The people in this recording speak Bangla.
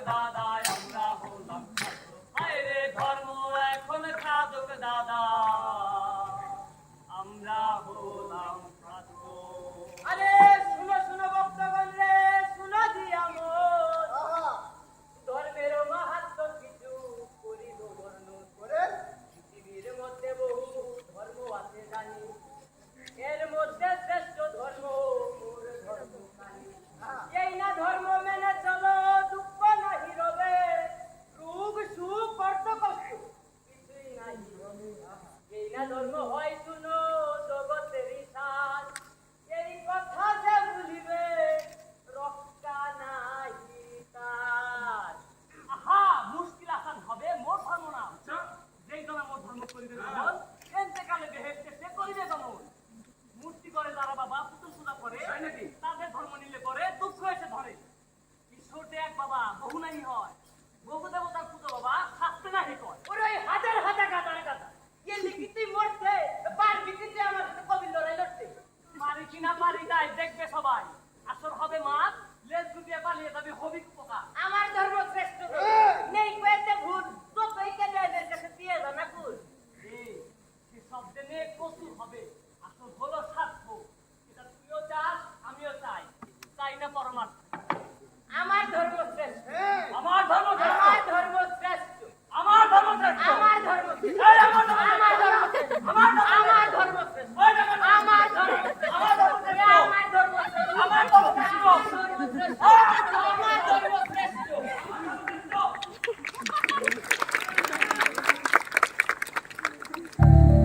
দাদা আমরা হলাম হায় রে ধর্ম এখন খাদক দাদা আমরা হলাম খাদক। আরে শুনো শুনো ভক্তগণ রে, শুনো দিয়া মোর ধর্মের মাহাত্ম্য কিছু করিব বর্ণন। পৃথিবীর মধ্যে বহু ধর্ম আছে জানি, এর মধ্যে শ্রেষ্ঠ ধর্ম মোর ধর্ম কালী। এই না ধর্ম মেনে চলো দুঃখ নাহি রবে, রোগ সুখ কষ্ট কষ্ট কিছুই নাহি হবে। এই না ধর্ম হয় শুনো জগতেরই সার, এই কথা যে ভুলিবে রক্ষা নাহি তার। আহা মুশকিল আসান হবে মোর ধর্ম না। যেই জনা মোর ধর্ম করিবে যেমন এনতে কালে বেহেশতে সে করিবে যেমন। মূর্তি করে যারা বাবা পুতুল পূজা করে তাদের ধর্ম নিলে পরে দুঃখ এসে ধরে। ঈশ্বর এক বাবা বহু নাই হয়, বহু দেবতার পুজো বাবা শাস্তে নাহি কয়। ওরে ওই হাজার হাজার গাদার গাদা এ লিখিতে মরছে, পারবি কিন্তু আমার সাথে কবি লড়াই লড়তে। পারি কিনা পারি নাই দেখবে সবাই। আসর হবে মাছ, লেজ গুটিয়ে পালিয়ে যাবে হবি পোকা। আমার ধর্ম শ্রেষ্ঠ নেই কয়েতে ভুল, তো তুই কেন এদের কাছে দিয়ে জানা কুল। সে শব্দে নিয়ে কসুর হবে, আসল হলো স্বার্থ। এটা তুইও চাস আমিও চাই, চাই না পরমার্থ। আমার ধর্ম শ্রেষ্ঠ, আমার ধর্ম শ্রেষ্ঠ, আমার ধর্ম শ্রেষ্ঠ, আমার ধর্ম শ্রেষ্ঠ, আমার ধর্ম শ্রেষ্ঠ, এই আমার ধর্ম আমার ধর্ম শ্রেষ্ঠ, আমার ধর্ম আমার ধর্ম শ্রেষ্ঠ, ওই দেখো না, আমার ধর্ম শ্রেষ্ঠ, আমার ধর্ম শ্রেষ্ঠ, আমার ধর্ম শ্রেষ্ঠ, আমার ধর্ম শ্রেষ্ঠ, আমার ধর্ম শ্রেষ্ঠ, আমার ধর্ম শ্রেষ্ঠ।